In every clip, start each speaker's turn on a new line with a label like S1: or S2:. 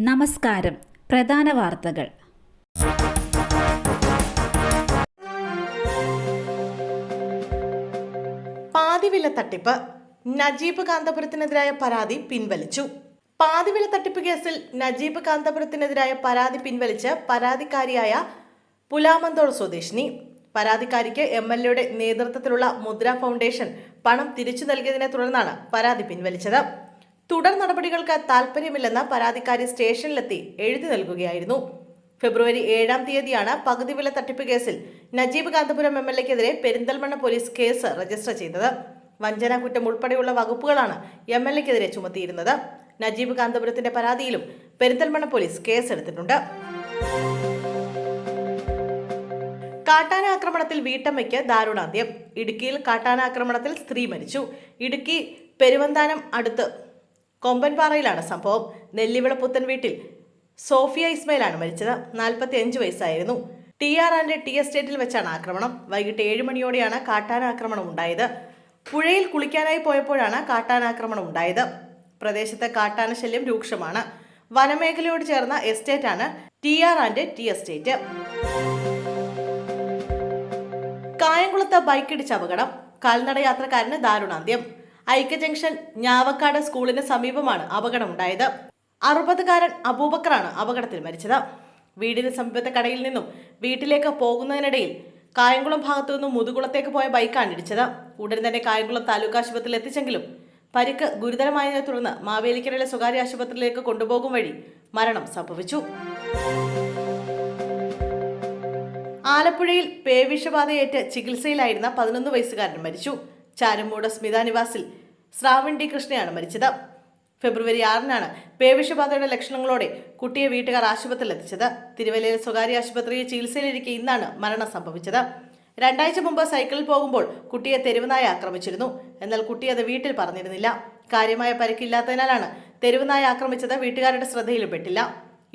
S1: നമസ്കാരം. പ്രധാന വാർത്തകൾ.
S2: പാതിവില തട്ടിപ്പ്. നജീബ് കാന്തപുരത്തിനെതിരായ പരാതി പിൻവലിച്ചു. പാതിവില തട്ടിപ്പ് കേസിൽ നജീബ് കാന്തപുരത്തിനെതിരായ പരാതി പിൻവലിച്ച് പരാതിക്കാരിയായ പുലാമന്തോൾ സ്വദേശിനി. പരാതിക്കാരിക്ക് MLAയുടെ നേതൃത്വത്തിലുള്ള മുദ്ര ഫൗണ്ടേഷൻ പണം തിരിച്ചു നൽകിയതിനെ തുടർന്നാണ് പരാതി പിൻവലിച്ചത്. തുടർ നടപടികൾക്ക് താൽപ്പര്യമില്ലെന്ന് പരാതിക്കാരി സ്റ്റേഷനിലെത്തി എഴുതി നൽകുകയായിരുന്നു. ഫെബ്രുവരി 7-ാം തീയതിയാണ് പകുതിവില തട്ടിപ്പ് കേസിൽ നജീബ് കാന്തപുരം MLAക്കെതിരെ പെരിന്തൽമണ്ണ പോലീസ് കേസ് രജിസ്റ്റർ ചെയ്തത്. വഞ്ചനാ കുറ്റം ഉൾപ്പെടെയുള്ള വകുപ്പുകളാണ് MLAക്കെതിരെ ചുമത്തിയിരുന്നത്. നജീബ് കാന്തപുരത്തിന്റെ പരാതിയിലും പെരിന്തൽമണ്ണ പോലീസ് കേസെടുത്തിട്ടുണ്ട്. കാട്ടാന ആക്രമണത്തിൽ വീട്ടമ്മയ്ക്ക് ദാരുണാന്ത്യം. ഇടുക്കിയിൽ കാട്ടാന ആക്രമണത്തിൽ സ്ത്രീ മരിച്ചു. ഇടുക്കി പെരുവന്താനം അടുത്ത് കൊമ്പൻപാറയിലാണ് സംഭവം. നെല്ലിവിള പുത്തൻ വീട്ടിൽ സോഫിയ ഇസ്മയിലാണ് മരിച്ചത്. 45 വയസ്സായിരുന്നു. TR ആൻഡ് ടി എസ്റ്റേറ്റിൽ വെച്ചാണ് ആക്രമണം. വൈകിട്ട് 7 മണിയോടെയാണ് കാട്ടാനാക്രമണം ഉണ്ടായത്. പുഴയിൽ കുളിക്കാനായി പോയപ്പോഴാണ് കാട്ടാനാക്രമണം ഉണ്ടായത്. പ്രദേശത്ത് കാട്ടാന ശല്യം രൂക്ഷമാണ്. വനമേഖലയോട് ചേർന്ന എസ്റ്റേറ്റാണ് TR ആൻഡ് ടി എസ്റ്റേറ്റ്. കായംകുളത്ത് ബൈക്കിടിച്ച് അപകടം. കാൽനട യാത്രക്കാരന് ദാരുണാന്ത്യം. ഐക്യ ജംഗ്ഷൻ ഞാവക്കാട് സ്കൂളിന് സമീപമാണ് അപകടമുണ്ടായത്. 60-കാരൻ അബൂബക്കറാണ് അപകടത്തിൽ മരിച്ചത്. വീടിന് സമീപത്തെ കടയിൽ നിന്നും വീട്ടിലേക്ക് പോകുന്നതിനിടയിൽ കായംകുളം ഭാഗത്തു നിന്നും മുതുകുളത്തേക്ക് പോയ ബൈക്കാണ് ഇടിച്ചത്. ഉടൻ തന്നെ കായംകുളം താലൂക്ക് ആശുപത്രിയിൽ എത്തിച്ചെങ്കിലും പരിക്ക് ഗുരുതരമായതിനെ തുടർന്ന് മാവേലിക്കരയിലെ സ്വകാര്യ ആശുപത്രിയിലേക്ക് കൊണ്ടുപോകും വഴി മരണം സംഭവിച്ചു. ആലപ്പുഴയിൽ പേവിഷബാധയേറ്റ് ചികിത്സയിലായിരുന്ന 11 വയസ്സുകാരൻ മരിച്ചു. ചാരുമൂട് സ്മിത നിവാസിൽ ശ്രാവൺ ഡി കൃഷ്ണയാണ് മരിച്ചത്. ഫെബ്രുവരി 6-നാണ് പേവിഷബാധയുടെ ലക്ഷണങ്ങളോടെ കുട്ടിയെ വീട്ടുകാർ ആശുപത്രിയിൽ എത്തിച്ചത്. തിരുവല്ലയിലെ സ്വകാര്യ ആശുപത്രിയിൽ ചികിത്സയിലിരിക്കെ ഇന്നാണ് മരണം സംഭവിച്ചത്. 2 ആഴ്ച മുമ്പ് സൈക്കിളിൽ പോകുമ്പോൾ കുട്ടിയെ തെരുവുനായ ആക്രമിച്ചിരുന്നു. എന്നാൽ കുട്ടി അത് വീട്ടിൽ പറഞ്ഞിരുന്നില്ല. കാര്യമായ പരിക്കില്ലാത്തതിനാലാണ് തെരുവുനായ ആക്രമിച്ചത് വീട്ടുകാരുടെ ശ്രദ്ധയിൽപ്പെട്ടില്ല.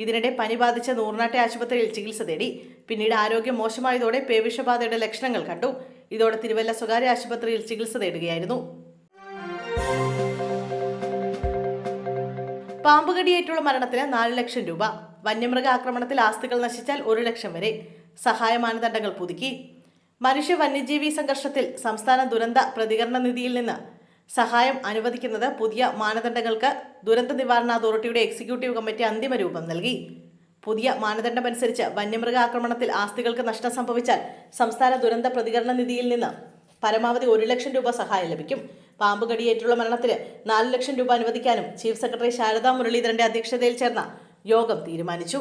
S2: ഇതിനിടെ പനി ബാധിച്ച നൂറിനാട്ടെ ആശുപത്രിയിൽ ചികിത്സ തേടി. പിന്നീട് ആരോഗ്യം മോശമായതോടെ പേവിഷബാധയുടെ ലക്ഷണങ്ങൾ കണ്ടു. ഇതോടെ തിരുവല്ല സ്വകാര്യ ആശുപത്രിയിൽ ചികിത്സ തേടുകയായിരുന്നു. പാമ്പുകടിയേറ്റുള്ള മരണത്തിന് 4 ലക്ഷം രൂപ. വന്യമൃഗ ആക്രമണത്തിൽ ആസ്തികൾ നശിച്ചാൽ 1 ലക്ഷം വരെ. സഹായ മാനദണ്ഡങ്ങൾ പുതുക്കി. മനുഷ്യ വന്യജീവി സംഘർഷത്തിൽ സംസ്ഥാന ദുരന്ത പ്രതികരണ നിധിയിൽ നിന്ന് സഹായം അനുവദിക്കുന്നത് പുതിയ മാനദണ്ഡങ്ങൾക്ക് ദുരന്ത നിവാരണ അതോറിറ്റിയുടെ എക്സിക്യൂട്ടീവ് കമ്മിറ്റി അന്തിമ രൂപം നൽകി. പുതിയ മാനദണ്ഡമനുസരിച്ച് വന്യമൃഗ ആക്രമണത്തിൽ ആസ്തികൾക്ക് നഷ്ടം സംഭവിച്ചാൽ സംസ്ഥാന ദുരന്ത പ്രതികരണ നിധിയിൽ നിന്ന് പരമാവധി 1 ലക്ഷം രൂപ സഹായം ലഭിക്കും. പാമ്പുകടിയേറ്റുള്ള മരണത്തിന് 4 ലക്ഷം രൂപ അനുവദിക്കാനും ചീഫ് സെക്രട്ടറി ശാരദാ മുരളീധരന്റെ അധ്യക്ഷതയിൽ ചേർന്ന യോഗം തീരുമാനിച്ചു.